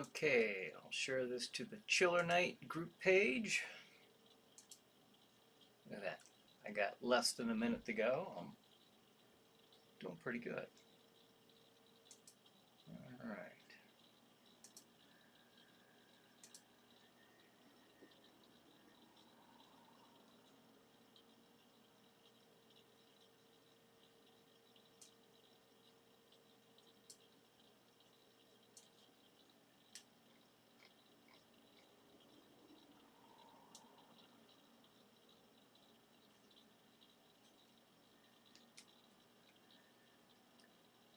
Okay, I'll share this to the ChillerNight group page. Look at that. I got less than a minute to go. I'm doing pretty good. All right.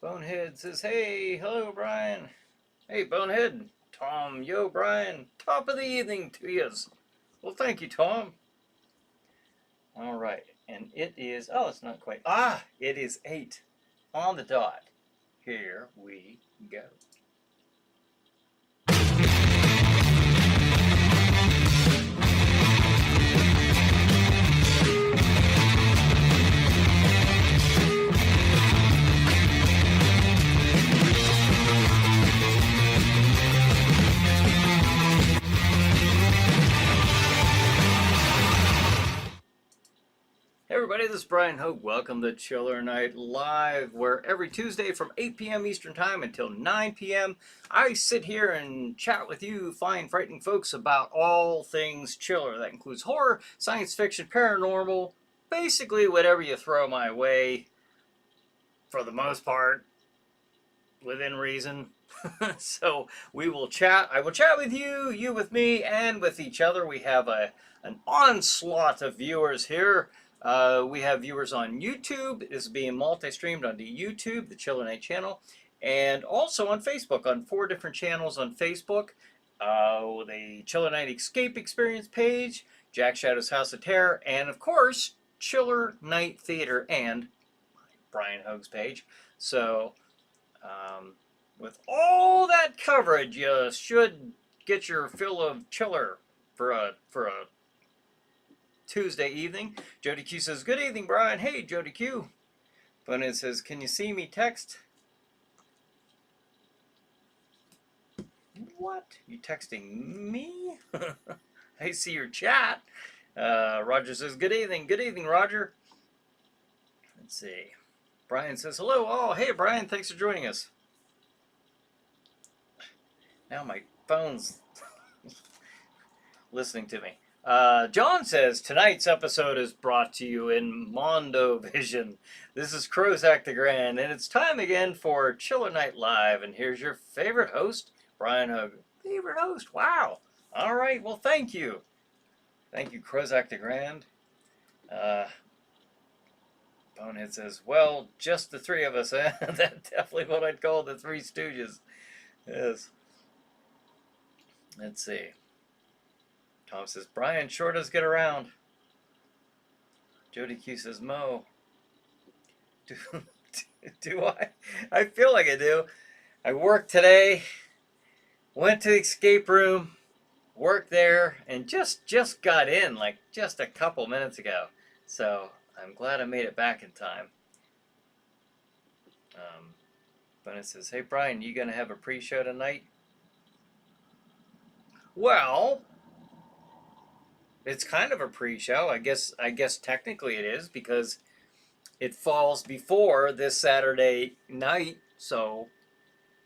Bonehead says, hey, hello, Brian. Hey, Bonehead. Tom, yo, Brian. Top of the evening to yous. Well, thank you, Tom. All right, and it is, oh, it's not quite, it is 8 on the dot. Here we go. Hey everybody, this is Brian Hope. Welcome to ChillerNight Live, where every Tuesday from 8 p.m. Eastern Time until 9 p.m. I sit here and chat with you fine, frightening folks about all things chiller. That includes horror, science fiction, paranormal, basically whatever you throw my way, for the most part, within reason. So we will chat. I will chat with you, you with me, and with each other. We have an onslaught of viewers here. We have viewers on YouTube. This is being multi-streamed onto YouTube, the ChillerNight channel, and also on Facebook, on 4 different channels on Facebook. The ChillerNight Escape Experience page, Jack Shadow's House of Terror, and of course, ChillerNight Theater and Brian Hoag's page. So, with all that coverage, you should get your fill of chiller for a Tuesday evening. Jody Q says, good evening, Brian. Hey, Jody Q. Bonehead says, can you see me text? What? You texting me? I see your chat. Roger says, good evening. Good evening, Roger. Let's see. Brian says, hello. Oh, hey, Brian. Thanks for joining us. Now my phone's listening to me. John says, tonight's episode is brought to you in Mondo Vision. This is Crozak the Grand, and it's time again for ChillerNight Live. And here's your favorite host, Brian Hoag. Favorite host? Wow. All right. Well, thank you. Thank you, Crozak the Grand. Bonehead says, well, just the 3 of us. That's definitely what I'd call the 3 Stooges. Yes. Let's see. Tom says, Brian sure does get around. Jody Q says, Mo. Do I? I feel like I do. I worked today, went to the escape room, worked there, and just got in like just a couple minutes ago. So I'm glad I made it back in time. But it says, hey, Brian, you going to have a pre-show tonight? Well, it's kind of a pre-show. I guess technically it is, because it falls before this Saturday night. So,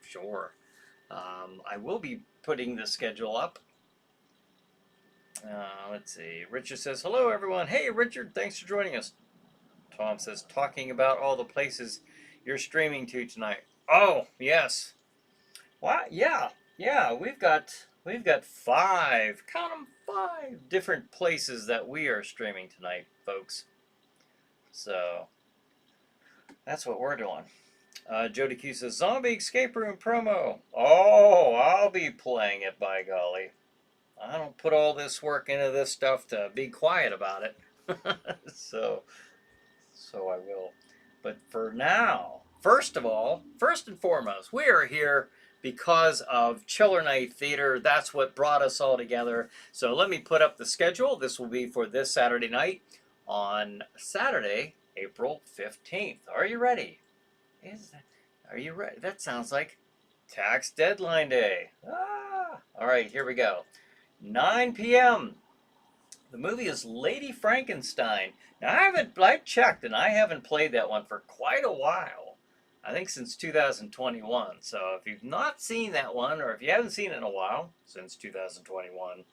sure. I will be putting the schedule up. Let's see. Richard says, hello, everyone. Hey, Richard. Thanks for joining us. Tom says, talking about all the places you're streaming to tonight. Oh, yes. What? Yeah. Yeah, we've got 5, count them, 5 different places that we are streaming tonight, folks. So, that's what we're doing. Jody Q says, Zombie Escape Room promo. Oh, I'll be playing it, by golly. I don't put all this work into this stuff to be quiet about it. So I will. But for now, first and foremost, we are here because of ChillerNight Theater. That's what brought us all together. So let me put up the schedule. This will be for this Saturday night on Saturday, April 15th. Are you ready? Are you ready? That sounds like tax deadline day. All right, here we go. 9 p.m. The movie is Lady Frankenstein. Now I've checked and I haven't played that one for quite a while. I think since 2021. So if you've not seen that one, or if you haven't seen it in a while, since 2021,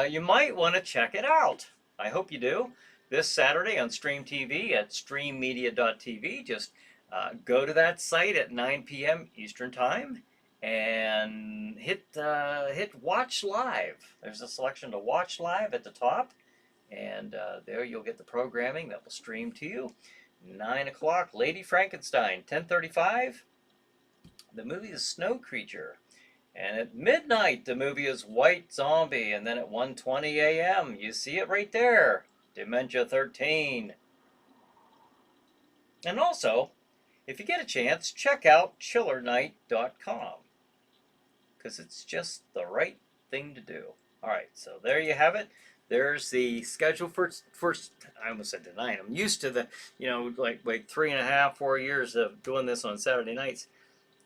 you might want to check it out. I hope you do. This Saturday on Stream TV at streammedia.tv. Just go to that site at 9 p.m. Eastern Time and hit Watch Live. There's a selection to Watch Live at the top, and there you'll get the programming that will stream to you. 9 o'clock, Lady Frankenstein. 10:35, the movie is Snow Creature. And at midnight, the movie is White Zombie. And then at 1:20 a.m., you see it right there, Dementia 13. And also, if you get a chance, check out ChillerNight.com, because it's just the right thing to do. All right, so there you have it. There's the schedule for I almost said tonight. I'm used to the, like 3.5, 4 years of doing this on Saturday nights.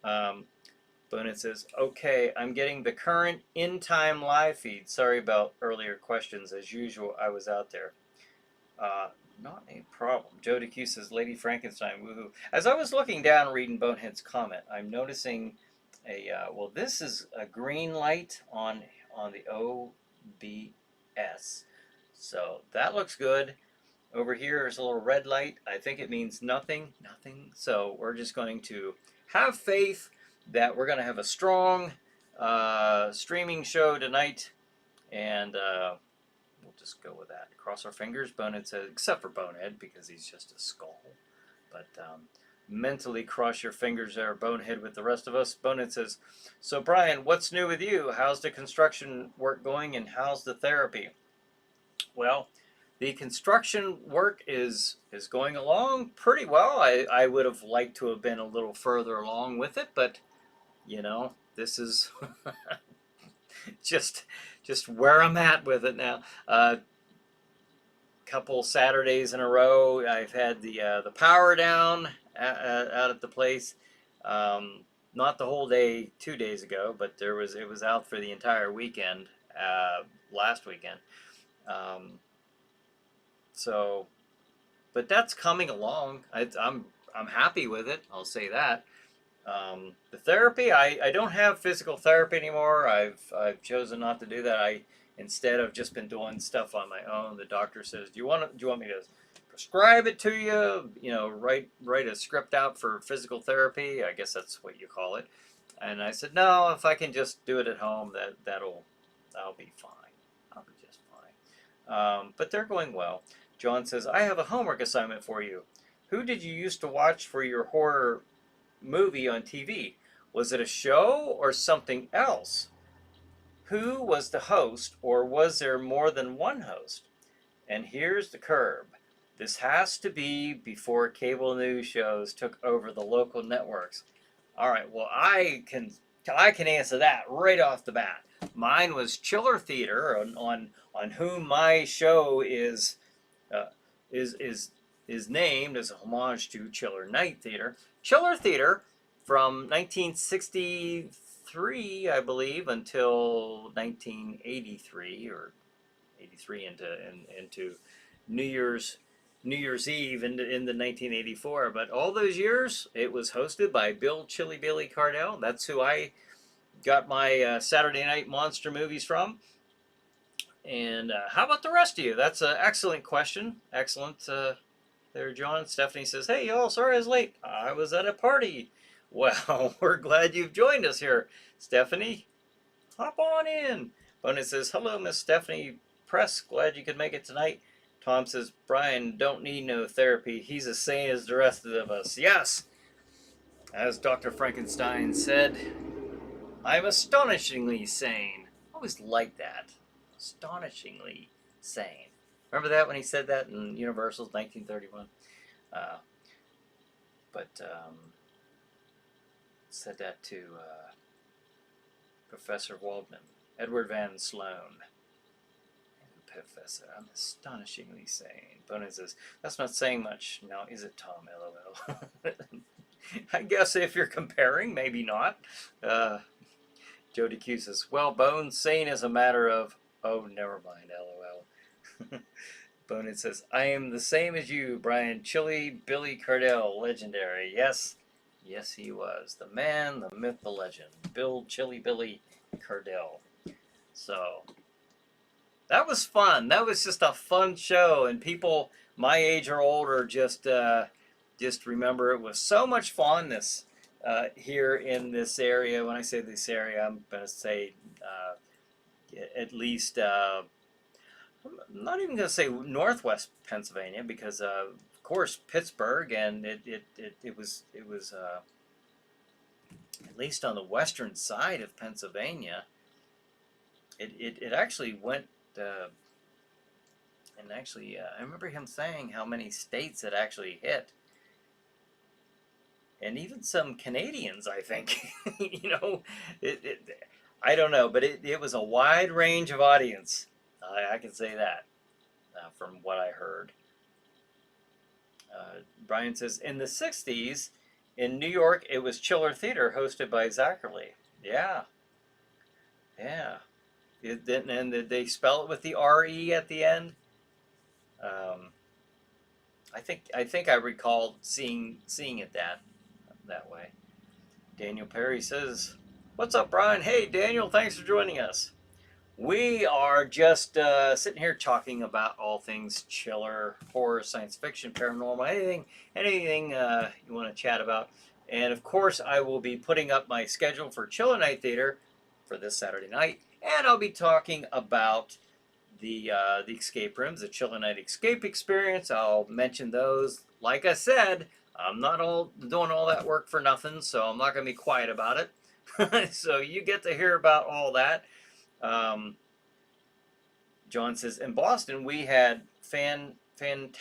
But it says, okay, I'm getting the current in-time live feed. Sorry about earlier questions. As usual, I was out there. Not a problem. Joe DeQ says, Lady Frankenstein, woohoo. As I was looking down reading Bonehead's comment, I'm noticing well, this is a green light on the OBS. So that looks good. Over here is a little red light. I think it means nothing. So we're just going to have faith that we're going to have a strong streaming show tonight, and we'll just go with that. Cross our fingers. Bonehead says, except for Bonehead, because he's just a skull. But mentally cross your fingers there, Bonehead, with the rest of us. Bonehead says, so Brian, what's new with you? How's the construction work going, and how's the therapy? Well, the construction work is going along pretty well. I would have liked to have been a little further along with it, but this is just where I'm at with it now. Couple Saturdays in a row, I've had the power down out at the place. Not the whole day 2 days ago, but it was out for the entire weekend last weekend. But that's coming along. I'm happy with it. I'll say that. The therapy, I don't have physical therapy anymore. I've chosen not to do that. Instead of just been doing stuff on my own. The doctor says, do you want me to prescribe it to you? Write a script out for physical therapy. I guess that's what you call it. And I said, no, if I can just do it at home, I'll be fine. I'll be just fine. But they're going well. John says, I have a homework assignment for you. Who did you used to watch for your horror movie on TV? Was it a show or something else? Who was the host, or was there more than one host? And here's the curb. This has to be before cable news shows took over the local networks. All right, well, I can answer that right off the bat. Mine was Chiller Theater, on whom my show is named as a homage to Chiller Night Theater. Chiller Theater from 1963, I believe, until 1983 or 83 into New Year's Eve in the 1984. But all those years, it was hosted by Bill Chilly Billy Cardell. That's who I got my Saturday night monster movies from. And how about the rest of you? That's an excellent question. Excellent there, John. Stephanie says, hey, y'all, sorry I was late. I was at a party. Well, we're glad you've joined us here, Stephanie. Hop on in. Bonehead says, hello, Miss Stephanie Press. Glad you could make it tonight. Tom says, Brian don't need no therapy. He's as sane as the rest of us. Yes, as Dr. Frankenstein said, I'm astonishingly sane. I always like that. Astonishingly sane. Remember that when he said that in Universal's 1931? Said that to Professor Waldman, Edward Van Sloan. Professor, I'm astonishingly sane. Bonehead says, that's not saying much now, is it, Tom? LOL. I guess if you're comparing, maybe not. Jody Q says, well, Bones saying is a matter of, oh, never mind, LOL. Bonin says, I am the same as you, Brian. Chilly Billy Cardell, legendary. Yes, yes, he was. The man, the myth, the legend. Chilly Billy Cardell. So, that was fun. That was just a fun show, and people my age or older just remember it with so much fondness here in this area. When I say this area, I'm going to say at least I'm not even going to say Northwest Pennsylvania because of course Pittsburgh, and it was at least on the western side of Pennsylvania. It actually went. And actually, I remember him saying how many states it actually hit. And even some Canadians, I think. you know, I don't know, but it was a wide range of audience. I can say that from what I heard. Brian says, in the 60s, in New York, it was Chiller Theater hosted by Zachary. Yeah, yeah. And did they spell it with the R-E at the end? Um, I think I recall seeing it that way. Daniel Perry says, "What's up, Brian? Hey, Daniel, thanks for joining us. We are just sitting here talking about all things chiller, horror, science fiction, paranormal, anything you want to chat about. And of course, I will be putting up my schedule for ChillerNight Theater for this Saturday night, and I'll be talking about the escape rooms, the ChillerNight Escape Experience. I'll mention those. Like I said, I'm not all doing all that work for nothing, so I'm not going to be quiet about it. So you get to hear about all that. John says, in Boston, we had phantamic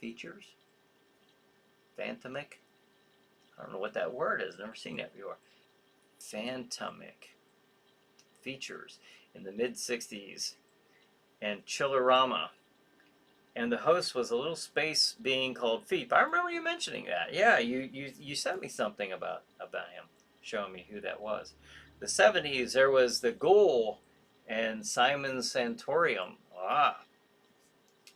features. Phantamic? I don't know what that word is. Never seen that before. Phantamic features in the mid-60s. And Chillerama. And the host was a little space being called Feep. I remember you mentioning that. Yeah, you sent me something about him, showing me who that was. The 70s, there was the Ghoul and Simon Santorium. Ah,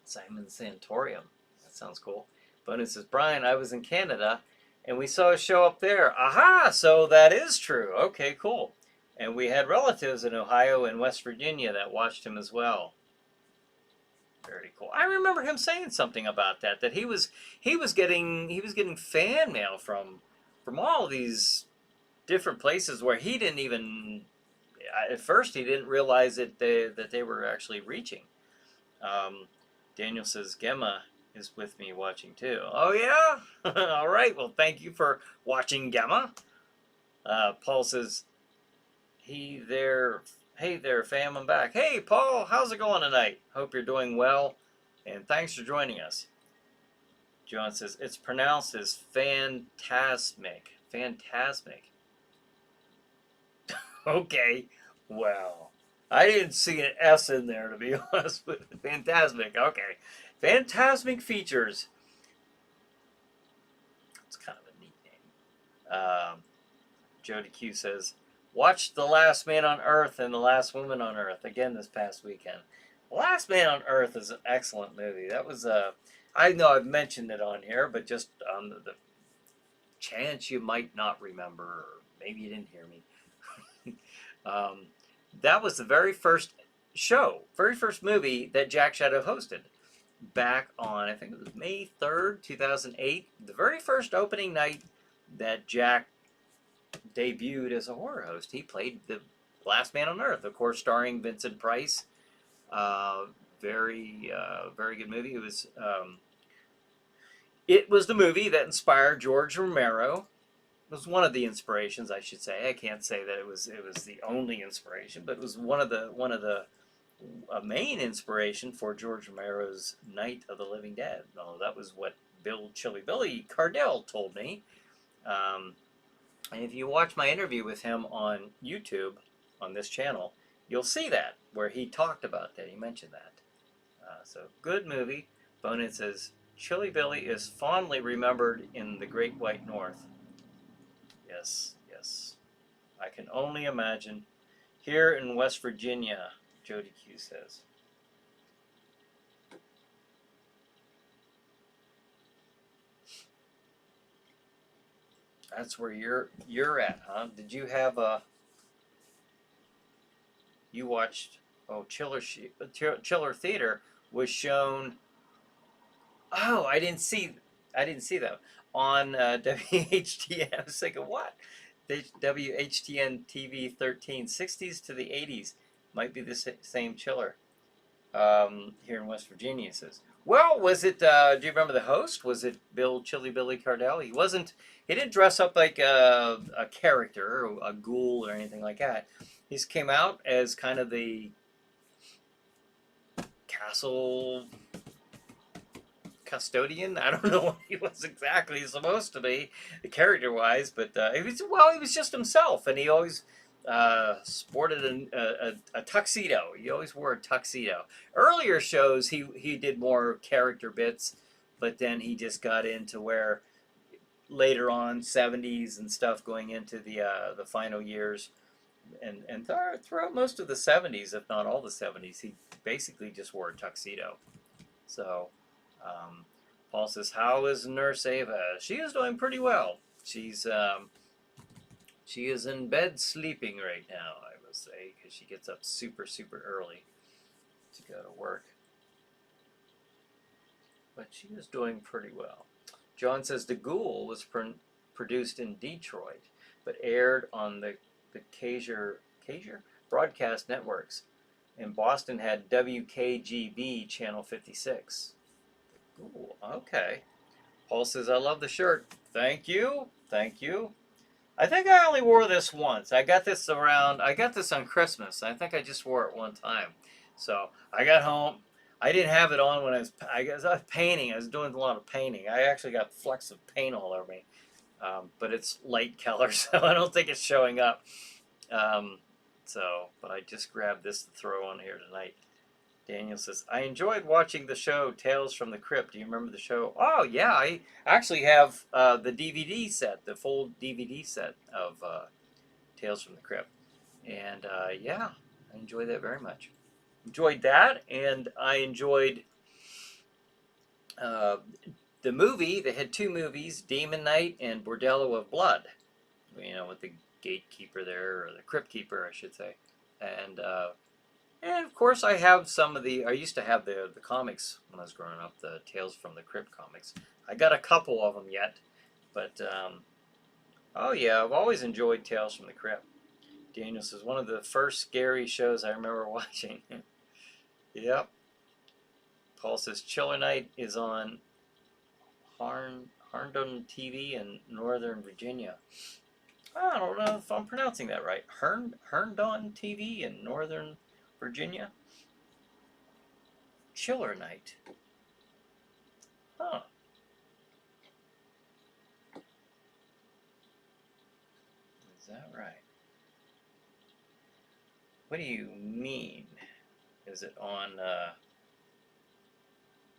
Simon Santorium. That sounds cool. But it says, Brian, I was in Canada, and we saw a show up there. Aha, so that is true. Okay, cool. And we had relatives in Ohio and West Virginia that watched him as well. Very cool. I remember him saying something about that he was getting fan mail from all these different places where he didn't even at first he didn't realize that they were actually reaching. Daniel says Gemma is with me watching too. Oh yeah. All right. Well, thank you for watching, Gemma. Paul says, Hey there, fam, I'm back. Hey, Paul, how's it going tonight? Hope you're doing well, and thanks for joining us. John says, it's pronounced as phantasmic. Phantasmic. Okay, well, I didn't see an S in there, to be honest, but phantasmic, okay. Phantasmic features. It's kind of a neat name. Jody Q says, watched The Last Man on Earth and The Last Woman on Earth again this past weekend. The Last Man on Earth is an excellent movie. That was I know I've mentioned it on here, but just on the chance you might not remember, or maybe you didn't hear me. That was the very first movie that Jack Shadow hosted back on, I think it was May 3rd, 2008. The very first opening night that Jack debuted as a horror host. He played the Last Man on Earth, of course, starring Vincent Price. Very good movie. It was the movie that inspired George Romero. It was one of the inspirations, I should say. I can't say that it was the only inspiration, but it was one of the main inspiration for George Romero's Night of the Living Dead. No, that was what Chilly Billy Cardell told me. And if you watch my interview with him on YouTube, on this channel, you'll see that, where he talked about that. He mentioned that. So, good movie. Bonin says, Chilly Billy is fondly remembered in the Great White North. Yes, yes. I can only imagine. Here in West Virginia, Jody Q says. That's where you're at, huh? Did you have a? You watched? Oh, Chiller Theater was shown. Oh, I didn't see that on WHTN. I was thinking, what? WHTN TV 13, 60s to the 80s might be the same Chiller. Here in West Virginia, it says. Well, was it? Do you remember the host? Was it Chilly Billy Cardell? He wasn't. He didn't dress up like a character, or a ghoul, or anything like that. He just came out as kind of the castle custodian. I don't know what he was exactly supposed to be, character-wise, but he was just himself, and he always sported a tuxedo. He always wore a tuxedo. Earlier shows, he did more character bits, but then he just got into where later on, 70s and stuff, going into the final years, and throughout most of the 70s, if not all the 70s, he basically just wore a tuxedo. So, Paul says, "How is Nurse Ava?" She is doing pretty well. She is in bed sleeping right now, I will say, because she gets up super, super early to go to work. But she is doing pretty well. John says, "The Ghoul was produced in Detroit, but aired on the Kaiser broadcast networks. In Boston had WKGB Channel 56. Ooh, okay." Paul says, "I love the shirt." Thank you. Thank you. I think I only wore this once. I got this on Christmas. I think I just wore it one time. So I got home. I didn't have it on when I was painting. I was doing a lot of painting. I actually got flecks of paint all over me. But it's light color, so I don't think it's showing up. But I just grabbed this to throw on here tonight. Daniel says, "I enjoyed watching the show Tales from the Crypt." Do you remember the show? Oh, yeah. I actually have the DVD set, the full DVD set of Tales from the Crypt. And yeah, I enjoyed that very much. Enjoyed that, and I enjoyed the movie. They had two movies, Demon Knight and Bordello of Blood. With the gatekeeper there, or the crypt keeper, I should say. And of course, I have I used to have the comics when I was growing up, the Tales from the Crypt comics. I got a couple of them yet, but oh yeah, I've always enjoyed Tales from the Crypt. Daniel says, "One of the first scary shows I remember watching." Yep. Paul says, "ChillerNight is on Harndon TV in Northern Virginia." I don't know if I'm pronouncing that right. Herndon TV in Northern Virginia. ChillerNight. Huh. Is that right? What do you mean? Is it on,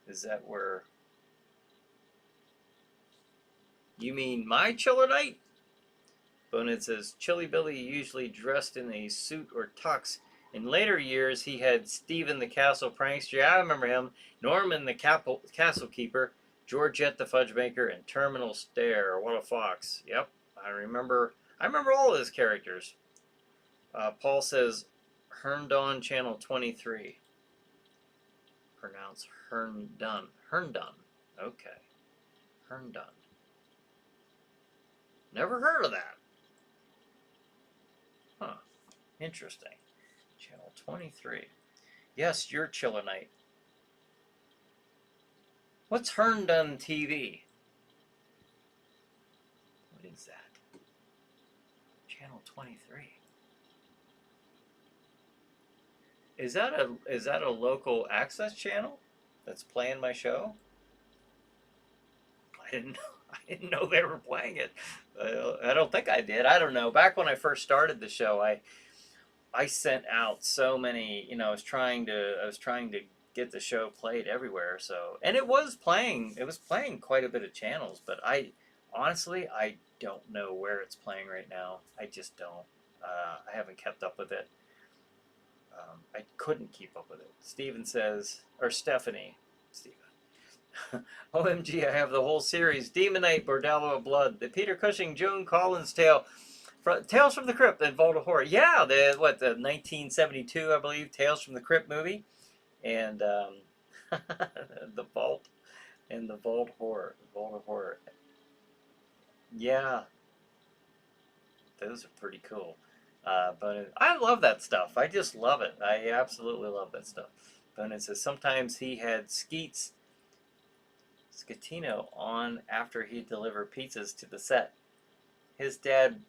is that where, you mean my ChillerNight? Bonehead says, "Chilly Billy usually dressed in a suit or tux. In later years, he had Stephen the Castle Prankster." I remember him. Norman the Castle Keeper, Georgette the Fudge Maker, and Terminal Stare. What a fox! Yep, I remember all of his characters. Paul says, "Herndon Channel 23." Pronounce Herndon. Herndon. Okay. Herndon. Never heard of that. Huh. Interesting. Channel 23. Yes, your ChillerNight. What's Herndon TV? What is that? Channel 23. Is that a local access channel that's playing my show? I didn't know they were playing it. I don't think I did. I don't know. Back when I first started the show, I sent out so many. I was trying to get the show played everywhere. So, and it was playing. It was playing quite a bit of channels. But honestly, I don't know where it's playing right now. I just don't. I haven't kept up with it. I couldn't keep up with it. Steven says, or Stephanie, Steven. OMG, I have the whole series. Demonite, Bordello of Blood, the Peter Cushing, Joan Collins tale, Tales from the Crypt, and Vault of Horror. Yeah, the 1972, I believe, Tales from the Crypt movie, and the Vault, and the Vault of Horror. Yeah, those are pretty cool. But I love that stuff. I just love it. I absolutely love that stuff. But it says sometimes he had Scatino on after he delivered pizzas to the set. His dad,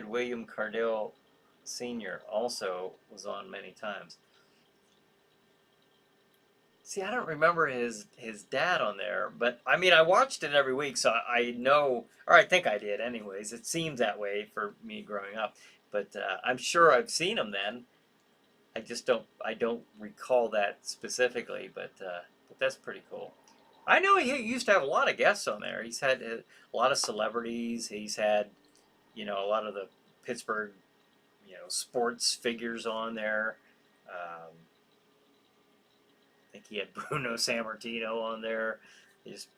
William Cardell Sr., also was on many times. See, I don't remember his dad on there, but I mean, I watched it every week, so I know, or I think I did anyways. It seems that way for me growing up, but I'm sure I've seen him then. I don't recall that specifically, but that's pretty cool. I know he used to have a lot of guests on there. He's had a lot of celebrities. He's had, a lot of the Pittsburgh, sports figures on there. I think he had Bruno Sammartino on there. Just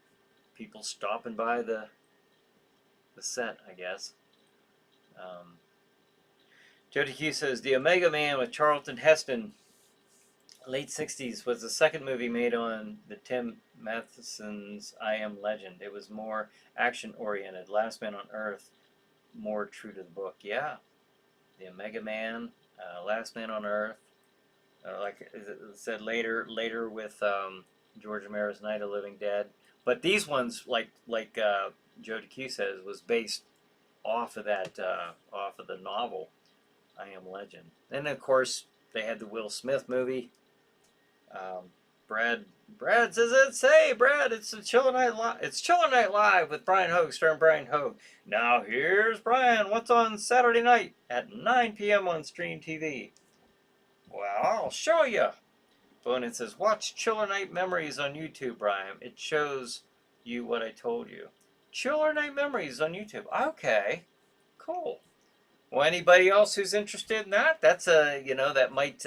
people stopping by the set, I guess. Jody Q says the Omega Man with Charlton Heston, late '60s, was the second movie made on the Tim Matheson's I Am Legend. It was more action oriented. Last Man on Earth, more true to the book. Yeah, the Omega Man, Last Man on Earth. Like it said later with George Romero's Night of the Living Dead. But these ones, like Jody Q says, was based off of that off of the novel I Am Legend. And of course they had the Will Smith movie. Brad says Brad, it's the Chiller Night Live. It's Chiller Night Live with Brian Hogue, starring Brian Hogue. Now here's Brian. What's on Saturday night at 9 p.m. on Stream TV? Well, I'll show you. But it says, watch Chiller Night Memories on YouTube, Brian. It shows you what I told you. Chiller Night Memories on YouTube. Okay, cool. Well, anybody else who's interested in that? That's that might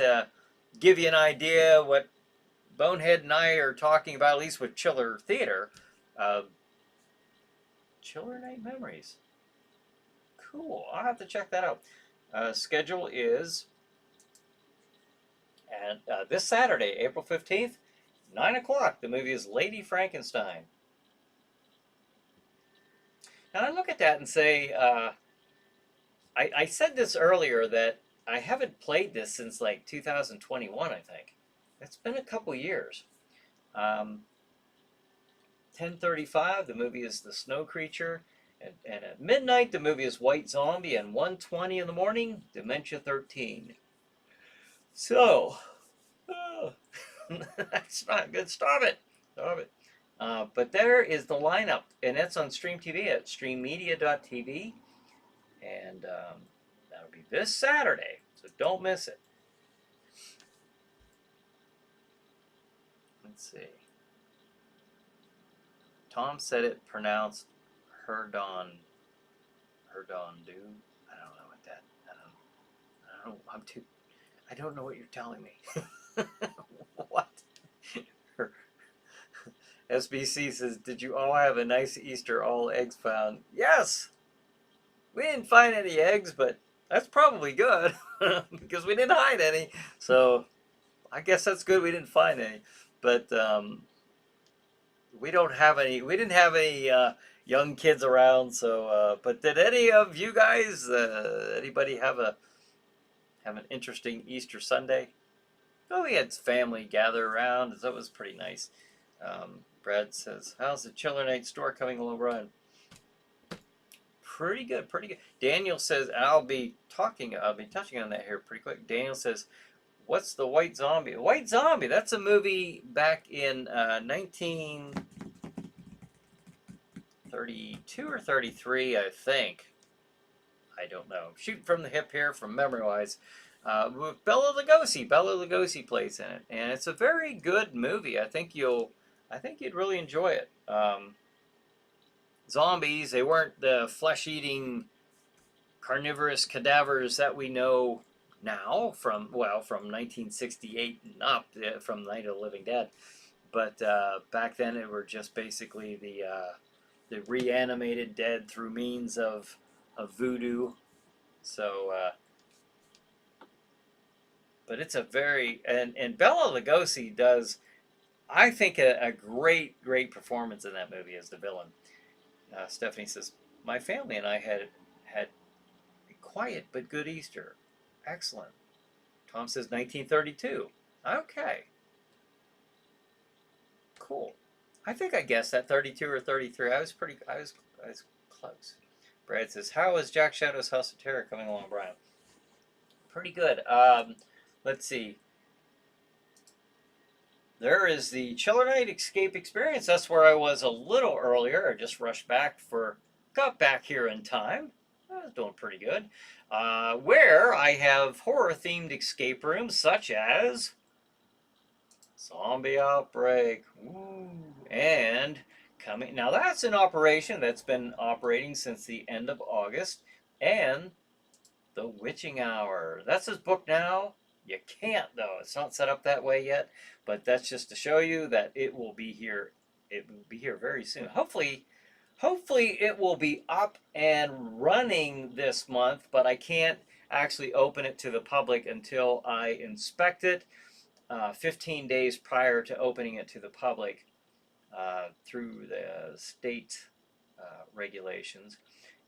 give you an idea what Bonehead and I are talking about, at least with Chiller Theater. Chiller Night Memories. Cool. I'll have to check that out. Schedule is... And this Saturday, April 15th, 9 o'clock, the movie is Lady Frankenstein. And I look at that and say, I said this earlier that I haven't played this since like 2021, I think. It's been a couple years. 10:35, the movie is The Snow Creature. And at midnight, the movie is White Zombie. And 1:20 in the morning, Dementia 13. So, that's not good. Stop it. But there is the lineup, and that's on Stream TV at streammedia.tv, and that'll be this Saturday, so don't miss it. Let's see. Tom said it pronounced Herdon do. I don't know what that. I don't know what you're telling me. What? SBC says, did you all have a nice Easter, all eggs found? Yes! We didn't find any eggs, but that's probably good because we didn't hide any. So I guess that's good we didn't find any. But we didn't have any young kids around. So, but did any of you guys, anybody have an interesting Easter Sunday? Well, we had family gather around, so it was pretty nice. Brad says, how's the Chiller Night store coming along, Brian? Pretty good. Daniel says, I'll be touching on that here pretty quick. Daniel says, what's the White Zombie? White Zombie, that's a movie back in 1932 or 33, I think. I don't know. Shooting from the hip here, from memory-wise. With Bela Lugosi plays in it, and it's a very good movie. I think you'd really enjoy it. Zombies, they weren't the flesh-eating carnivorous cadavers that we know now from, well, from 1968 and up, from Night of the Living Dead. But back then it were just basically the reanimated dead through means of voodoo. So, but it's a very, and Bela Lugosi does, I think, a great performance in that movie as the villain. Stephanie says, my family and I had a quiet but good Easter. Excellent. Tom says 1932. Okay. Cool. I think I guessed that 32 or 33. I was close. Brad says, how is Jack Shadow's House of Terror coming along, Brian? Pretty good. Let's see. There is the ChillerNight Escape Experience. That's where I was a little earlier. I just got back here in time. I was doing pretty good. Where I have horror-themed escape rooms such as Zombie Outbreak. Ooh. And coming, now that's an operation that's been operating since the end of August. And The Witching Hour. That's his book now. You can't, though. It's not set up that way yet. But that's just to show you that it will be here. It will be here very soon. Hopefully it will be up and running this month, but I can't actually open it to the public until I inspect it 15 days prior to opening it to the public through the state regulations.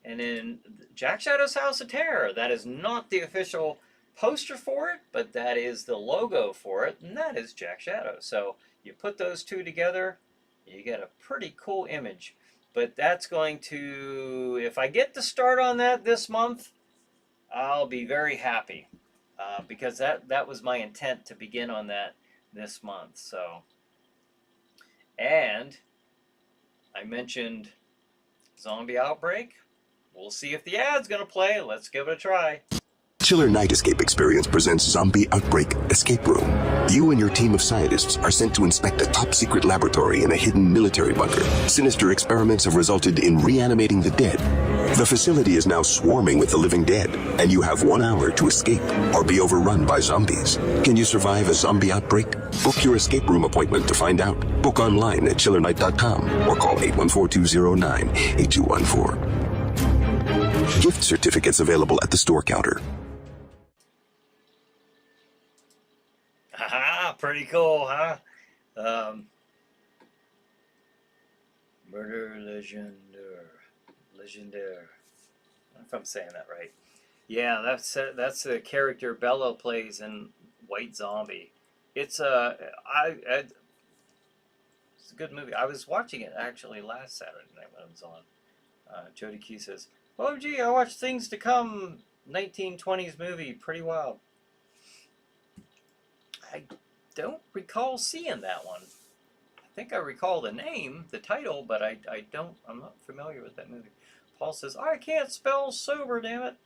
And in Jack Shadow's House of Terror, that is not the official poster for it, but that is the logo for it, and that is Jack Shadow. So you put those two together, you get a pretty cool image. But that's going to, if I get to start on that this month, I'll be very happy because that was my intent to begin on that this month. So, and I mentioned Zombie Outbreak. We'll see if the ad's going to play. Let's give it a try. ChillerNight Escape Experience presents Zombie Outbreak Escape Room. You and your team of scientists are sent to inspect a top-secret laboratory in a hidden military bunker. Sinister experiments have resulted in reanimating the dead. The facility is now swarming with the living dead, and you have 1 hour to escape or be overrun by zombies. Can you survive a zombie outbreak? Book your escape room appointment to find out. Book online at ChillerNight.com or call 814-209-8214. Gift certificates available at the store counter. Haha, pretty cool, huh? Murder Legendaire. I don't know if I'm saying that right. Yeah, that's the character Bella plays in White Zombie. It's it's a good movie. I was watching it actually last Saturday night when it was on. Jody Q says, "Oh gee, I watched Things to Come, 1920s movie, pretty wild." I don't recall seeing that one. I think I recall the name, the title, but I'm not familiar with that movie. Paul says, I can't spell sober, damn it.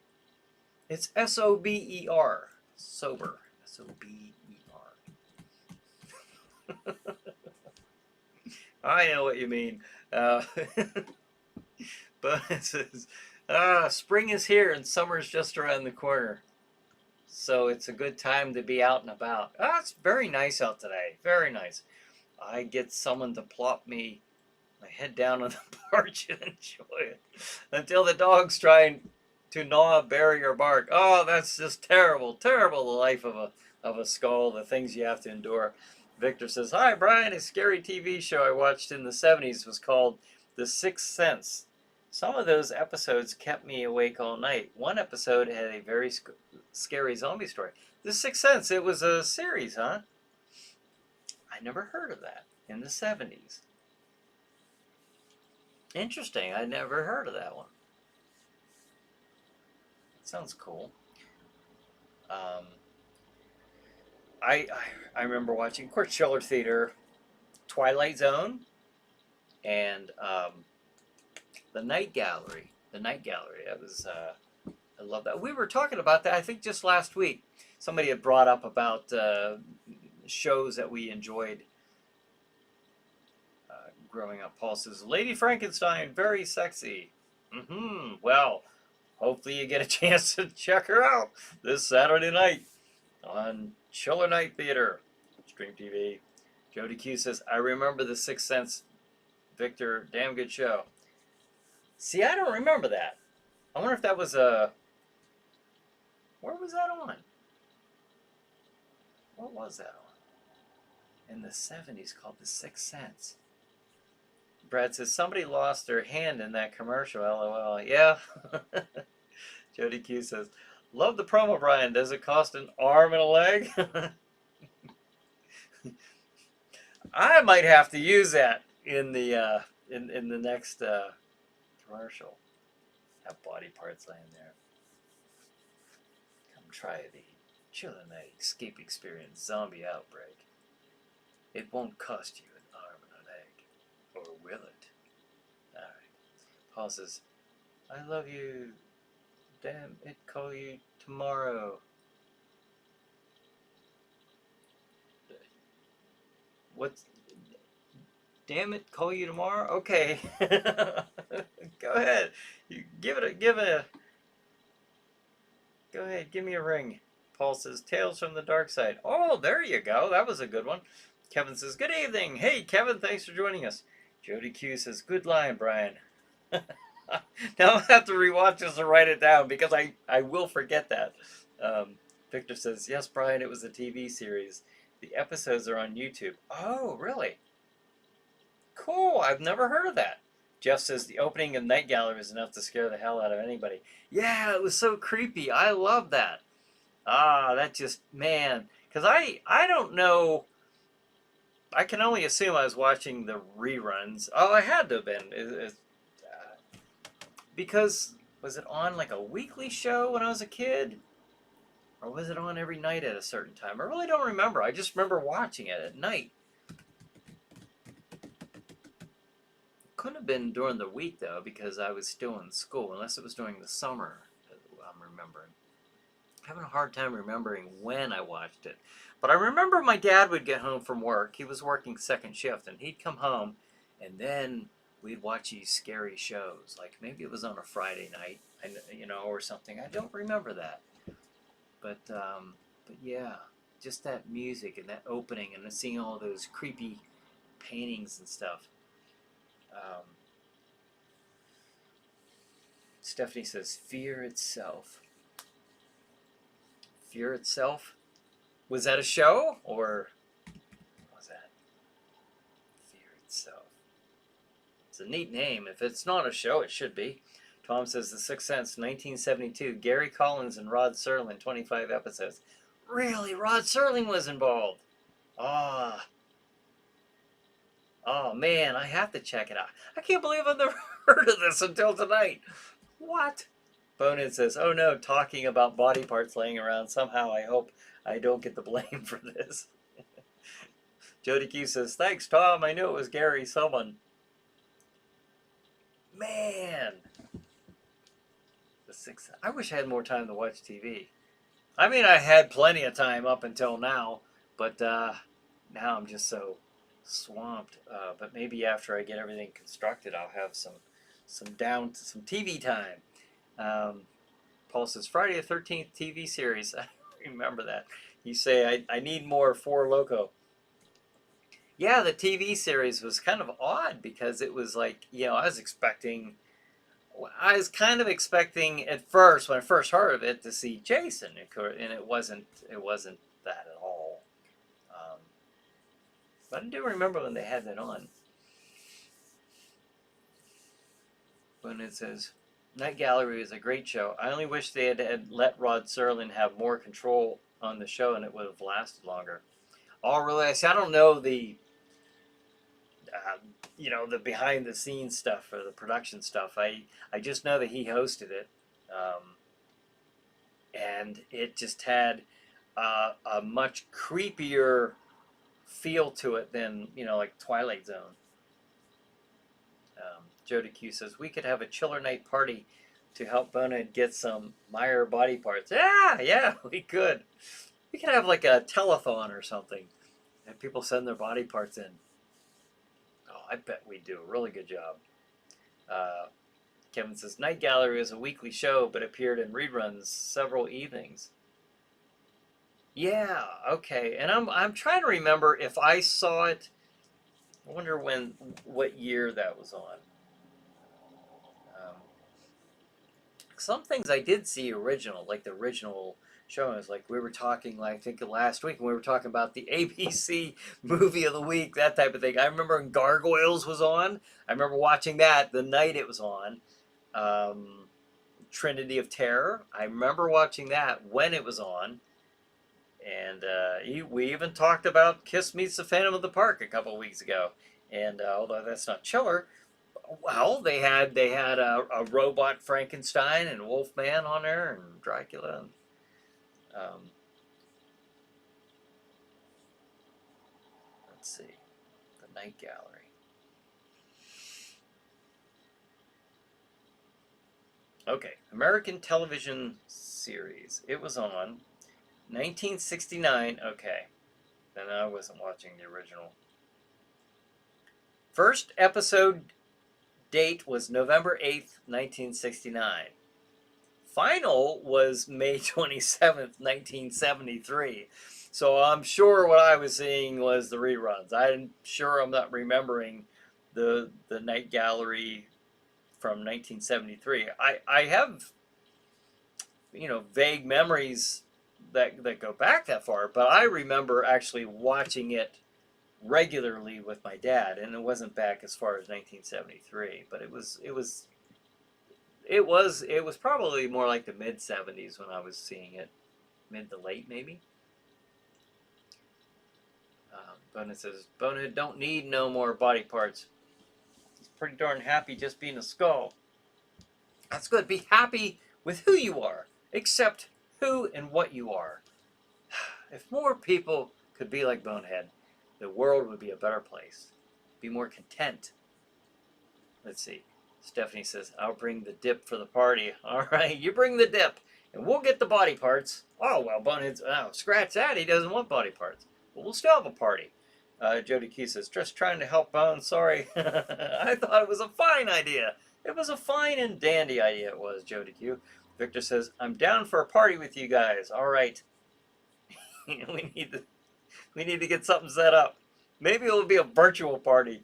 It's S-O-B-E-R. Sober. S-O-B-E-R. I know what you mean. But it says, spring is here and summer's just around the corner. So it's a good time to be out and about. It's very nice out today. Very nice. I get someone to plop my head down on the porch and enjoy it until the dog's trying to gnaw a berry or bark. Oh, that's just terrible. Terrible, the life of a skull, the things you have to endure. Victor says, hi, Brian. A scary TV show I watched in the 70s was called The Sixth Sense. Some of those episodes kept me awake all night. One episode had a very scary zombie story. The Sixth Sense, it was a series, huh? I never heard of that in the 70s. Interesting. I never heard of that one. Sounds cool. I remember watching, of course, Chiller Theater, Twilight Zone, and the Night Gallery. The Night Gallery. That was I love that. We were talking about that, I think, just last week. Somebody had brought up about shows that we enjoyed growing up. Paul says, Lady Frankenstein, very sexy. Well, hopefully you get a chance to check her out this Saturday night on ChillerNight Theater, Stream TV. Jody Q says, I remember The Sixth Sense, Victor, damn good show. See, I don't remember that. I wonder if that was a... Where was that on? What was that on? In the 70s, called The Sixth Sense. Brad says, somebody lost their hand in that commercial, LOL. Yeah. Jody Q says, love the promo, Brian. Does it cost an arm and a leg? I might have to use that in the in the next commercial. Have body parts laying there. Come try the ChillerNight Escape Experience Zombie Outbreak. It won't cost you an arm and a leg. Or will it? Alright. Paul says, I love you. Damn it, call you tomorrow. What's... Damn it, call you tomorrow? Okay. Go ahead. You give it a go ahead, give me a ring. Paul says, Tales from the Dark Side. Oh, there you go. That was a good one. Kevin says, good evening. Hey, Kevin, thanks for joining us. Jody Q says, good line, Brian. Now I'll have to rewatch this and write it down because I will forget that. Victor says, yes, Brian, it was a TV series. The episodes are on YouTube. Oh, really? Cool. I've never heard of that. Jeff says, the opening of Night Gallery is enough to scare the hell out of anybody. Yeah, it was so creepy. I love that. Ah, that just, man. Because I don't know. I can only assume I was watching the reruns. Oh, I had to have been. Because, was it on like a weekly show when I was a kid? Or was it on every night at a certain time? I really don't remember. I just remember watching it at night. Couldn't have been during the week, though, because I was still in school, unless it was during the summer, I'm remembering. I'm having a hard time remembering when I watched it. But I remember my dad would get home from work. He was working second shift, and he'd come home, and then we'd watch these scary shows. Like, maybe it was on a Friday night, you know, or something. I don't remember that. But yeah, just that music and that opening and seeing all those creepy paintings and stuff. Stephanie says, Fear Itself. Fear Itself? Was that a show? Or what was that? Fear Itself. It's a neat name. If it's not a show, it should be. Tom says, The Sixth Sense, 1972. Gary Collins and Rod Serling, 25 episodes. Really? Rod Serling was involved? Ah. Oh, man, I have to check it out. I can't believe I've never heard of this until tonight. What? Bonehead says, oh no, talking about body parts laying around. Somehow I hope I don't get the blame for this. Jody Q says, thanks, Tom. I knew it was Gary someone. Man. The Sixth. I wish I had more time to watch TV. I mean, I had plenty of time up until now, but now I'm just so swamped. But maybe after I get everything constructed, I'll have some TV time. Paul says, Friday the 13th TV series. I remember that. You say, I need more Four Loko. Yeah, the TV series was kind of odd because it was like, you know, I was kind of expecting at first, when I first heard of it, to see Jason, and it wasn't that at all. But I do remember when they had that on. When it says, Night Gallery is a great show. I only wish they had let Rod Serling have more control on the show and it would have lasted longer. Oh, really? I don't know the, you know, the behind the scenes stuff or the production stuff. I just know that he hosted it. And it just had a much creepier feel to it than, you know, like Twilight Zone. Jody Q says, we could have a ChillerNight party to help Bonehead get some Meyer body parts. Yeah, we could. We could have like a telethon or something. And people send their body parts in. Oh, I bet we do a really good job. Kevin says, Night Gallery was a weekly show, but appeared in reruns several evenings. Yeah, okay. And I'm trying to remember if I saw it. I wonder what year that was on. Um, some things I did see original, like the original showings. Like we were talking, like I think last week, when we were talking about the ABC movie of the week, that type of thing. I remember when Gargoyles was on. I remember watching that the night it was on. Um, Trinity of Terror. I remember watching that when it was on. And we even talked about Kiss Meets the Phantom of the Park a couple of weeks ago. And although that's not Chiller, well, they had a robot Frankenstein and Wolfman on there and Dracula. And, let's see, the Night Gallery. Okay, American television series. It was on 1969. Okay, then I wasn't watching the original. First episode date was November 8th, 1969. Final was May 27th, 1973. So I'm sure what I was seeing was the reruns. I'm sure I'm not remembering the Night Gallery from 1973. I have, vague memories that go back that far, but I remember actually watching it regularly with my dad, and it wasn't back as far as 1973, but it was probably more like the mid 70s when I was seeing it, mid to late maybe. Bonehead says Bonehead don't need no more body parts. He's pretty darn happy just being a skull. That's good. Be happy with who you are. Accept who and what you are. If more people could be like Bonehead, the world would be a better place. Be more content. Let's see. Stephanie says, I'll bring the dip for the party. All right, you bring the dip, and we'll get the body parts. Oh, well, Bonehead's, scratch that. He doesn't want body parts. But we'll still have a party. Jody Key says, just trying to help Bone. Sorry. I thought it was a fine idea. It was a fine and dandy idea, it was, Jody Q. Victor says, I'm down for a party with you guys. All right. we need to get something set up. Maybe it'll be a virtual party.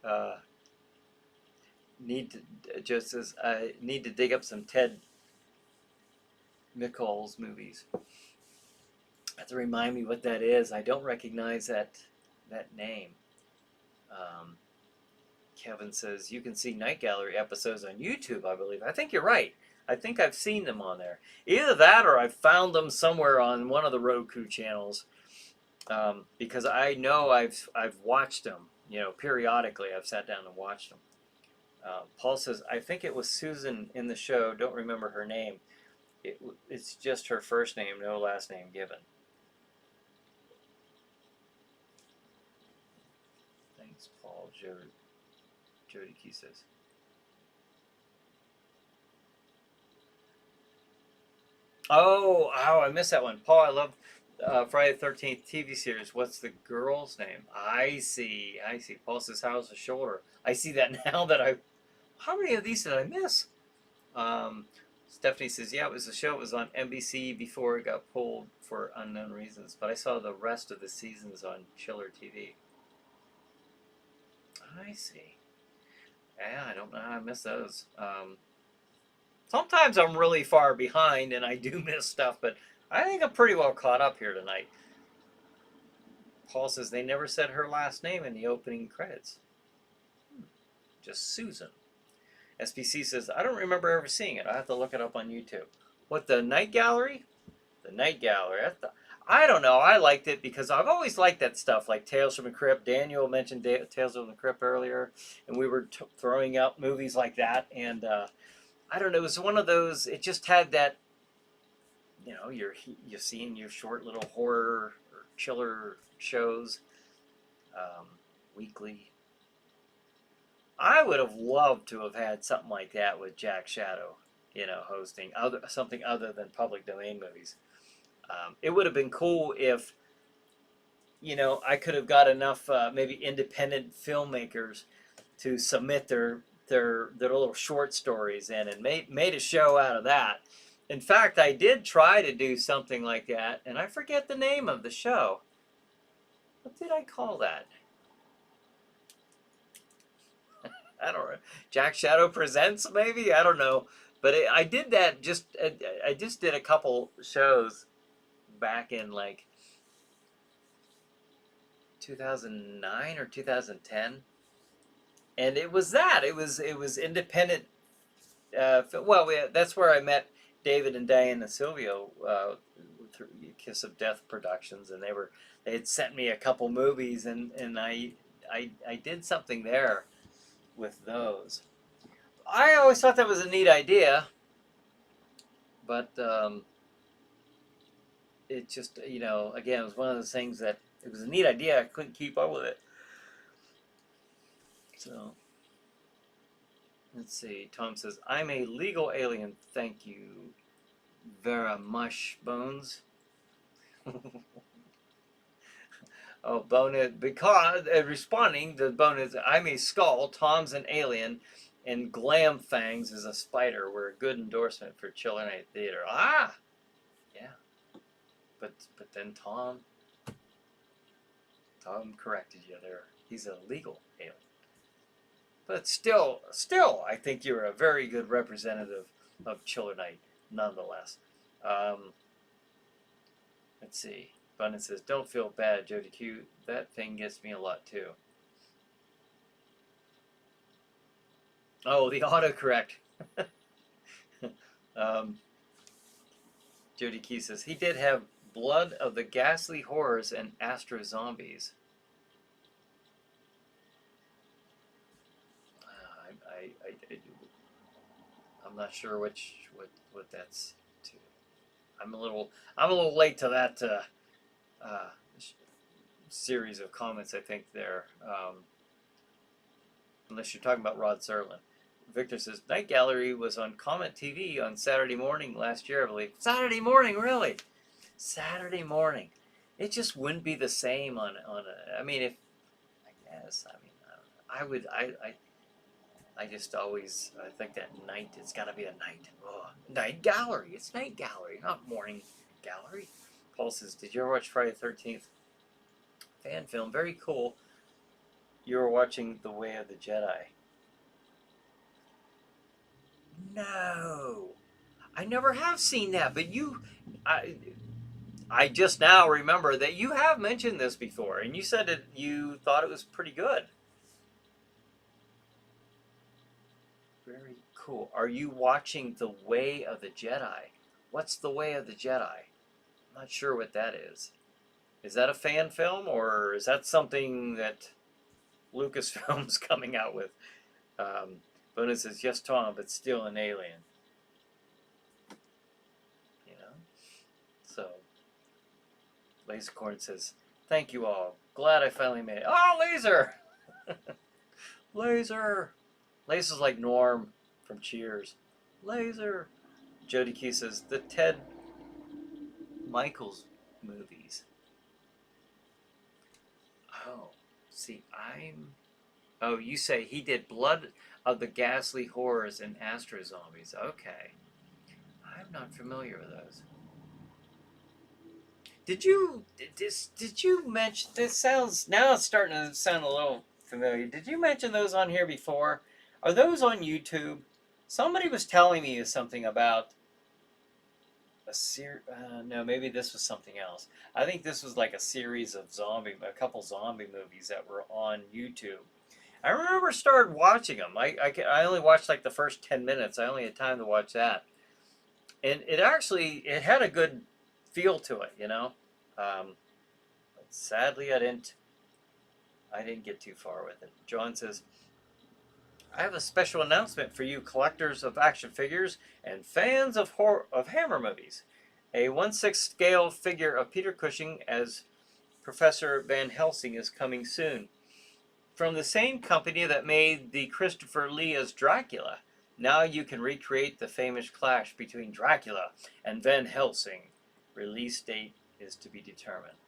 Joe says, I need to dig up some Ted McCall's movies. Have to remind me what that is. I don't recognize that name. Kevin says, you can see Night Gallery episodes on YouTube, I believe. I think you're right. I think I've seen them on there. Either that or I've found them somewhere on one of the Roku channels. Because I know I've watched them, periodically. I've sat down and watched them. Paul says, I think it was Susan in the show. Don't remember her name. It's just her first name, no last name given. Thanks, Paul. Jody Key says. Oh, I missed that one. Paul, I love Friday the 13th TV series. What's the girl's name? I see. Paul says, how's the shoulder? I see that now that how many of these did I miss? Stephanie says, yeah, it was a show. It was on NBC before it got pulled for unknown reasons. But I saw the rest of the seasons on Chiller TV. I see. Yeah, I don't know how I missed those. Sometimes I'm really far behind and I do miss stuff, but I think I'm pretty well caught up here tonight. Paul says they never said her last name in the opening credits. Just Susan. SPC says, I don't remember ever seeing it. I have to look it up on YouTube. What, the Night Gallery? The Night Gallery. I don't know. I liked it because I've always liked that stuff, like Tales from the Crypt. Daniel mentioned Tales from the Crypt earlier, and we were throwing out movies like that. And I don't know. It was one of those. It just had that. You're seeing your short little horror or chiller shows weekly. I would have loved to have had something like that with Jack Shadow, hosting something other than public domain movies. It would have been cool if, I could have got enough maybe independent filmmakers to submit their their little short stories in and made a show out of that. In fact, I did try to do something like that, and I forget the name of the show. What did I call that? I don't know. Jack Shadow Presents, maybe? I don't know. But I did that I just did a couple shows back in like 2009 or 2010. And it was that. It was independent. That's where I met David and Diana Silvio through Kiss of Death Productions, and they had sent me a couple movies, and I did something there with those. I always thought that was a neat idea, but it just, again, it was one of those things that it was a neat idea. I couldn't keep up with it. So, let's see. Tom says, I'm a legal alien. Thank you very much, Bones. Oh, Bones, because responding to Bones, I'm a skull, Tom's an alien, and Glam Fangs is a spider. We're a good endorsement for ChillerNight Theater. Ah, yeah. But then Tom corrected you there. He's a legal alien. But still, I think you're a very good representative of ChillerNight, nonetheless. Let's see. Bunny says, don't feel bad, Jody Q. That thing gets me a lot, too. Oh, the autocorrect. Jody Q says, he did have Blood of the Ghastly Horrors and Astro Zombies. I'm not sure what that's to. I'm a little late to that series of comments, I think, there. Unless you're talking about Rod Serling. Victor says, Night Gallery was on Comet TV on Saturday morning last year, I believe. Saturday morning, really? Saturday morning. It just wouldn't be the same on I mean, if, I guess, I mean, I would, I just always think that night, it's got to be a night. Oh, Night Gallery. It's Night Gallery, not Morning Gallery. Paul says, did you ever watch Friday the 13th? Fan film, very cool. You were watching The Way of the Jedi. No, I never have seen that, but I just now remember that you have mentioned this before, and you said that you thought it was pretty good. Very cool. Are you watching The Way of the Jedi? What's The Way of the Jedi? I'm not sure what that is. Is that a fan film, or is that something that Lucasfilm's coming out with? Bonus says, yes, Tom, but still an alien. You know? So, Lasercorn says, thank you all. Glad I finally made it. Oh, Laser! Laser! Laser's like Norm from Cheers. Laser! Jody Key says, the Ted Michaels movies. Oh, see, oh, you say he did Blood of the Ghastly Horrors and Astro Zombies. Okay. I'm not familiar with those. Did you mention, this sounds, now it's starting to sound a little familiar. Did you mention those on here before? Are those on YouTube? Somebody was telling me something about no, maybe this was something else. I think this was like a series of a couple zombie movies that were on YouTube. I remember started watching them. I only watched like the first 10 minutes. I only had time to watch that. And it had a good feel to it, you know. But sadly, I didn't get too far with it. John says, I have a special announcement for you collectors of action figures and fans of Hammer movies. A 1/6 scale figure of Peter Cushing as Professor Van Helsing is coming soon. From the same company that made the Christopher Lee as Dracula, now you can recreate the famous clash between Dracula and Van Helsing. Release date is to be determined.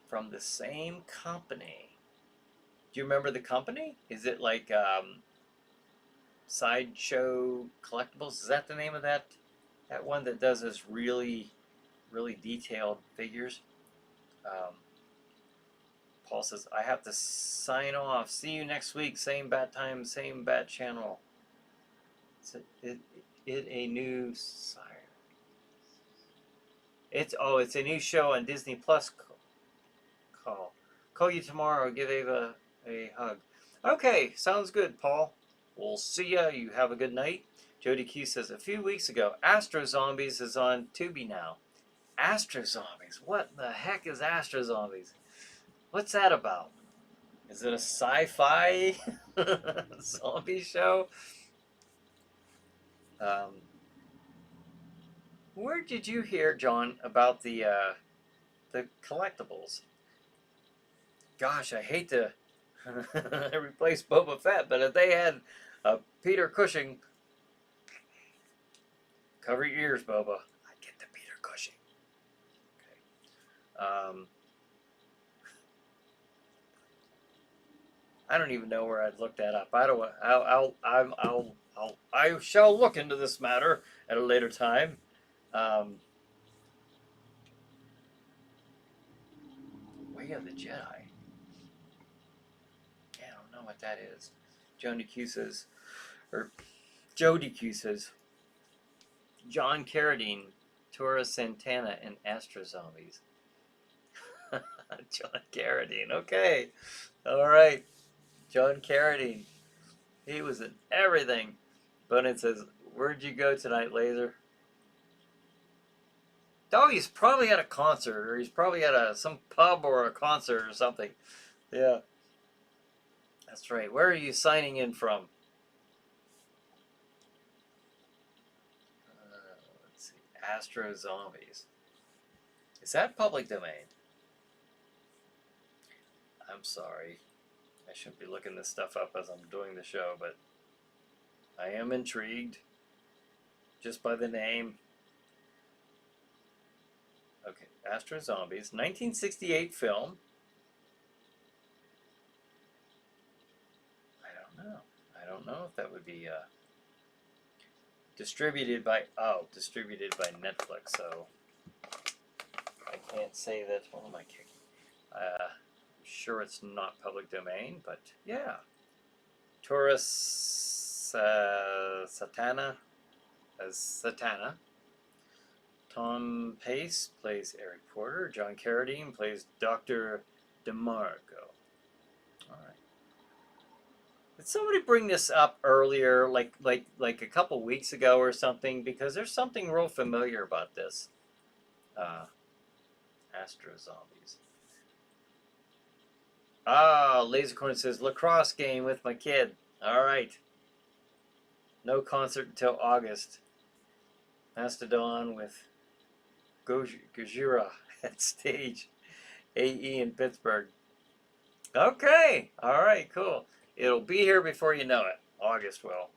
From the same company. Do you remember the company? Is it like Sideshow Collectibles? Is that the name of that one that does this really really detailed figures? Um, Paul says I have to sign off. See you next week. Same bat time, same bat channel. It a new sire. It's a new show on Disney Plus. Call you tomorrow. Give Ava a hug. Okay, sounds good, Paul. We'll see ya. You have a good night. Jody Q says a few weeks ago, Astro Zombies is on Tubi now. Astro Zombies? What the heck is Astro Zombies? What's that about? Is it a sci-fi zombie show? Um, where did you hear, John, about the collectibles? Gosh, I hate to replace Boba Fett, but if they had Peter Cushing, cover your ears, Boba. I get the Peter Cushing. Okay. I don't even know where I'd look that up. I shall look into this matter at a later time. Way of the Jedi. Yeah, I don't know what that is. Jody Q says, John Carradine, Tora Santana, and Astro Zombies. John Carradine. Okay. All right. John Carradine. He was in everything. But it says, where'd you go tonight, Laser? Oh, he's probably at a concert, or he's probably at some pub or a concert or something. Yeah. That's right. Where are you signing in from? Let's see. Astro Zombies. Is that public domain? I'm sorry. I shouldn't be looking this stuff up as I'm doing the show, but I am intrigued just by the name. Okay, Astro Zombies, 1968 film. I don't know if that would be distributed by Netflix. So I can't say that. What am I kicking? I'm sure it's not public domain, but yeah. Taurus Satana as Satana. Tom Pace plays Harry Porter. John Carradine plays Dr. DeMarco. All right. Did somebody bring this up earlier, like a couple weeks ago or something? Because there's something real familiar about this. Astro Zombies. Lasercorn says lacrosse game with my kid. All right. No concert until August. Mastodon with Gojira at stage AE in Pittsburgh. Okay. All right. Cool. It'll be here before you know it. August will.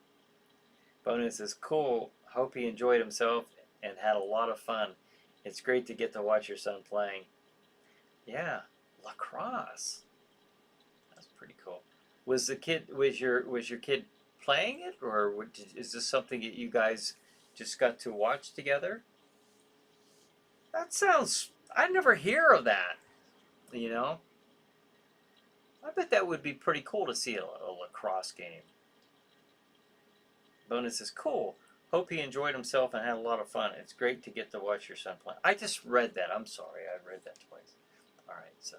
Bonus is cool. Hope he enjoyed himself and had a lot of fun. It's great to get to watch your son playing. Yeah, lacrosse. That's pretty cool. Was your kid playing it, or is this something that you guys just got to watch together? That sounds. I never hear of that. You know. I bet that would be pretty cool to see a lacrosse game. Bonus is cool. Hope he enjoyed himself and had a lot of fun. It's great to get to watch your son play. I just read that. I'm sorry. I read that twice. All right, so.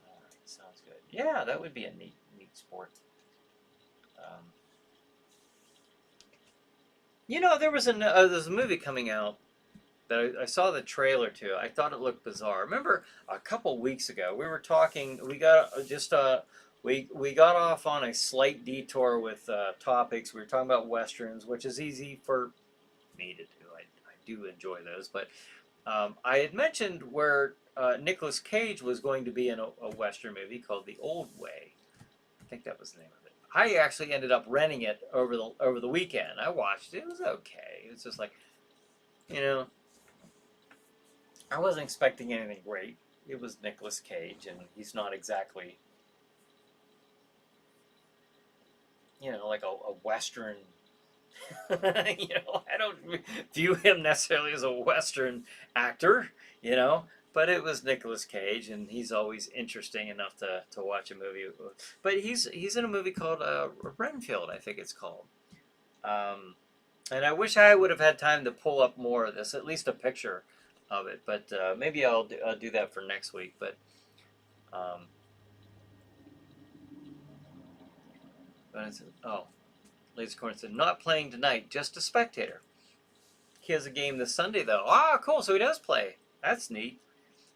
All right, sounds good. Yeah, that would be a neat sport. You know, there's a movie coming out that I saw the trailer to. I thought it looked bizarre. Remember a couple weeks ago we were talking. We got we got off on a slight detour with topics. We were talking about westerns, which is easy for me to do. I do enjoy those, but I had mentioned where Nicolas Cage was going to be in a western movie called The Old Way. I think that was the name of it. I actually ended up renting it over the weekend. I watched it. It was okay. It was just like, you know, I wasn't expecting anything great. it was Nicolas Cage, and he's not exactly, like a Western. I don't view him necessarily as a Western actor, you know. But it was Nicolas Cage, and he's always interesting enough to watch a movie. But he's in a movie called Renfield, I think it's called. Um, and I wish I would have had time to pull up more of this, at least a picture of it. But maybe I'll do that for next week. But um, oh, Laser Corn said, not playing tonight, just a spectator. He has a game this Sunday, though. Ah, cool. So he does play. That's neat.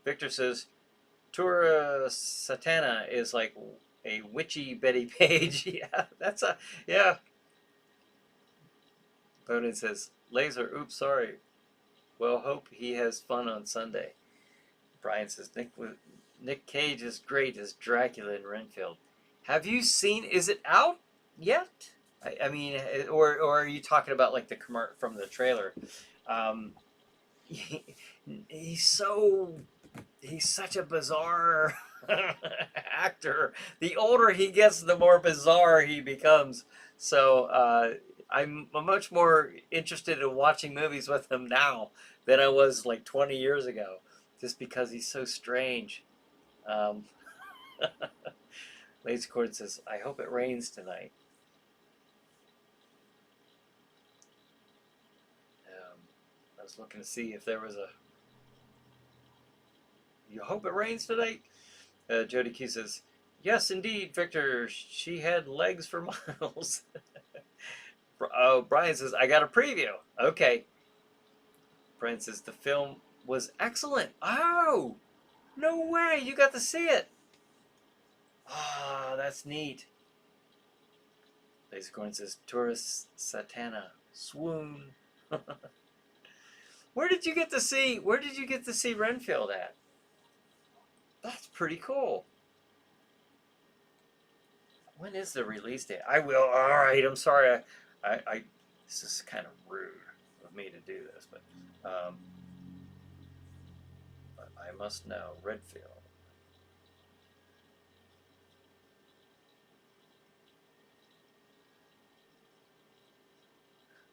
Victor says, Tura Satana is like a witchy Betty Page. Yeah. Bonin says, Laser, oops, sorry. Well, hope he has fun on Sunday. Brian says, Nick Cage is great as Dracula in Renfield. Have you seen, is it out yet? I mean, or are you talking about like the from the trailer? Um, he's such a bizarre actor. The older he gets, the more bizarre he becomes. So I'm much more interested in watching movies with him now than I was like 20 years ago, just because he's so strange. Um, Lazy Cord says, I hope it rains tonight. I was looking to see if there was a... You hope it rains tonight? Jody Q says, yes, indeed, Victor. She had legs for miles. Brian says, I got a preview. Okay. Brian says, the film was excellent. Oh, no way. You got to see it. Ah, that's neat. Laser Corn says, Tourist Satana. Swoon. Where did you get to see Renfield at? That's pretty cool. When is the release date? I will. All right. I'm sorry. I this is kind of rude of me to do this, but I must know. Redfield.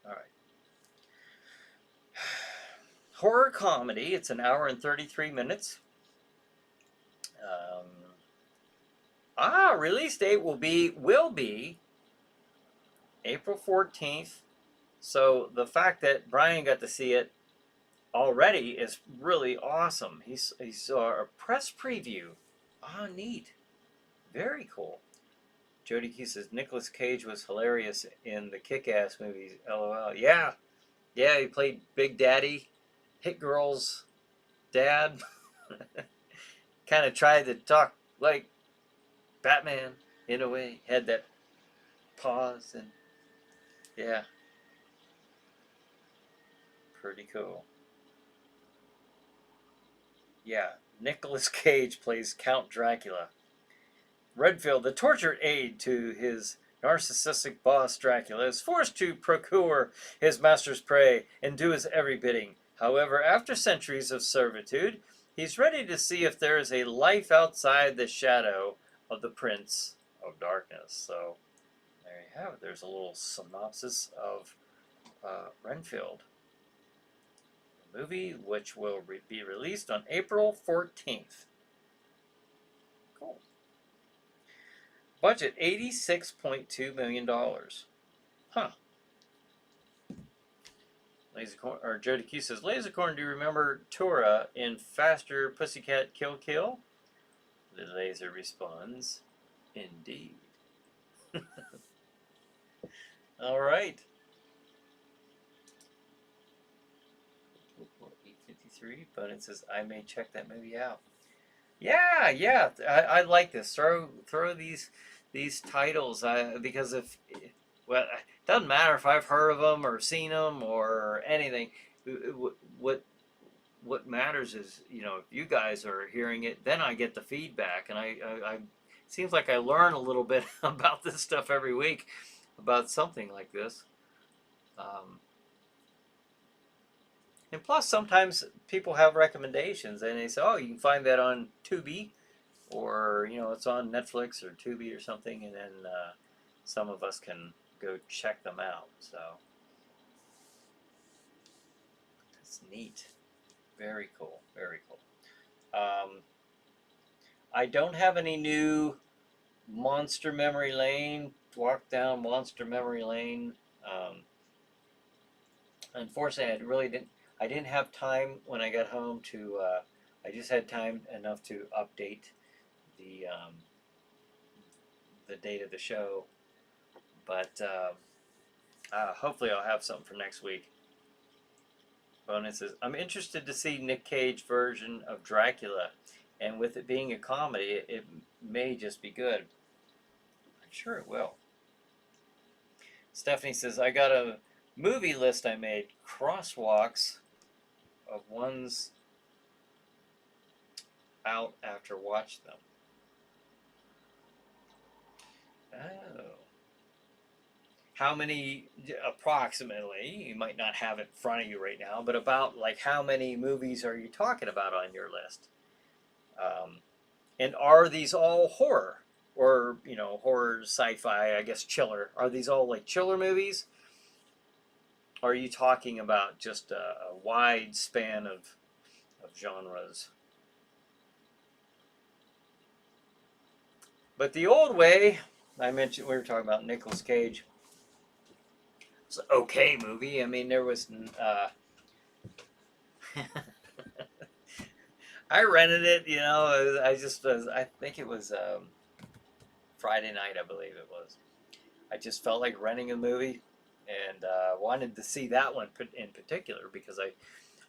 All right. Horror comedy. It's an hour and 33 minutes. Release date will be April 14th. So the fact that Brian got to see it already is really awesome. He saw a press preview. Ah, neat. Very cool. Jody Q says Nicolas Cage was hilarious in the Kick-Ass movies. LOL. Yeah. Yeah, he played Big Daddy, Hit Girl's dad. Kind of tried to talk like Batman in a way. Had that pause and yeah. Pretty cool. Yeah, Nicolas Cage plays Count Dracula. Redfield, the tortured aide to his narcissistic boss Dracula, is forced to procure his master's prey and do his every bidding. However, after centuries of servitude, he's ready to see if there is a life outside the shadow of the Prince of Darkness. So, there you have it. There's a little synopsis of Renfield. The movie, which will be released on April 14th. Cool. Budget $86.2 million. Huh. Jody Q says, Lasercorn, do you remember Tora in Faster Pussycat Kill Kill? The laser responds, indeed. All right. 853, but it says, I may check that movie out. Yeah. I like this. Throw these titles because it doesn't matter if I've heard of them or seen them or anything. What matters is if you guys are hearing it, then I get the feedback, and I seems like I learn a little bit about this stuff every week about something like this. And plus, sometimes people have recommendations, and they say, "Oh, you can find that on Tubi, or it's on Netflix or Tubi or something," and then some of us can go check them out. So that's neat. Very cool. Very cool. I don't have any new Monster Memory Lane. Walk down Monster Memory Lane. Unfortunately, I didn't have time when I got home to. I just had time enough to update the date of the show, but hopefully I'll have something for next week. Bonuses. I'm interested to see Nick Cage version of Dracula, and with it being a comedy, it may just be good. I'm sure it will. Stephanie says, I got a movie list I made, crosswalks of ones out after watch them. Oh. How many, approximately, you might not have it in front of you right now, but about like how many movies are you talking about on your list? And are these all horror? Or, horror, sci-fi, I guess chiller. Are these all like chiller movies? Or are you talking about just a wide span of genres? But the old way, I mentioned, we were talking about Nicolas Cage. It's an okay movie. I mean, there was... I rented it, I think it was Friday night, I believe it was. I just felt like renting a movie and wanted to see that one in particular because I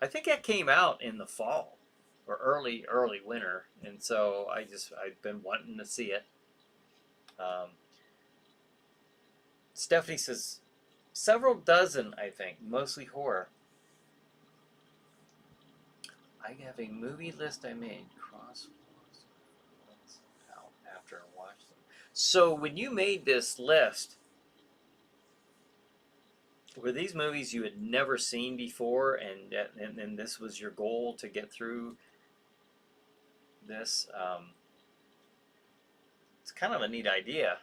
think that came out in the fall or early winter, and so I've been wanting to see it. Stephanie says several dozen, I think, mostly horror. I have a movie list I made. Crosswalks out after I watched them. So when you made this list, were these movies you had never seen before, and this was your goal to get through this? It's kind of a neat idea.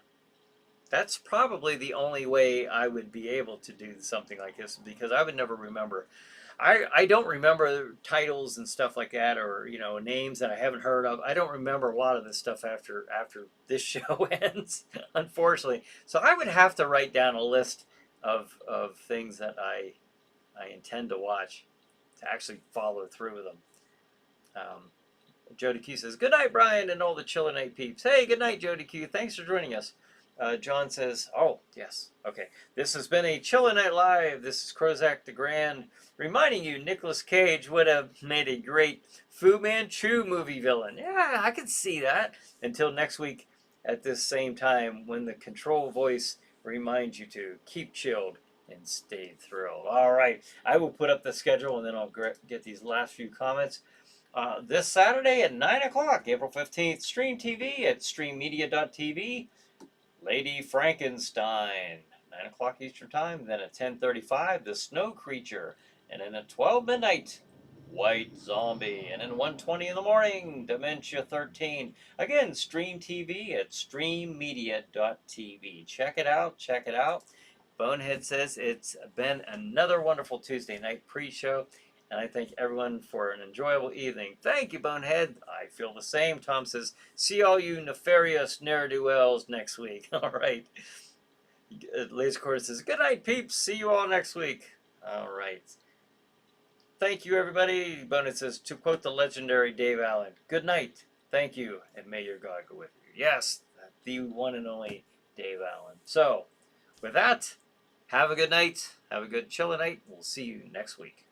That's probably the only way I would be able to do something like this because I would never remember. I don't remember titles and stuff like that, or names that I haven't heard of. I don't remember a lot of this stuff after this show ends, unfortunately. So I would have to write down a list of things that I intend to watch to actually follow through with them. Jody Q says, "Good night, Brian, and all the ChillerNight peeps." Hey, good night, Jody Q. Thanks for joining us. John says, "Oh, yes. Okay. This has been a ChillerNight Live. This is Crozak the Grand, reminding you Nicolas Cage would have made a great Fu Manchu movie villain." Yeah, I could see that. Until next week at this same time when the control voice reminds you to keep chilled and stay thrilled. All right. I will put up the schedule, and then I'll get these last few comments. This Saturday at 9 o'clock, April 15th, Stream TV at streammedia.tv. Lady Frankenstein, 9 o'clock Eastern Time. Then at 10:35, The Snow Creature. And then at 12 midnight, White Zombie. And then 1:20 in the morning, Dementia 13. Again, Stream TV at streammedia.tv. Check it out. Check it out. Bonehead says it's been another wonderful Tuesday night pre-show. And I thank everyone for an enjoyable evening. Thank you, Bonehead. I feel the same. Tom says, see all you nefarious ne'er-do-wells next week. All right. Laser Quarter says, good night, peeps. See you all next week. All right. Thank you, everybody. Bonehead says, to quote the legendary Dave Allen, good night. Thank you, and may your God go with you. Yes, the one and only Dave Allen. So, with that, have a good night. Have a good chiller night. We'll see you next week.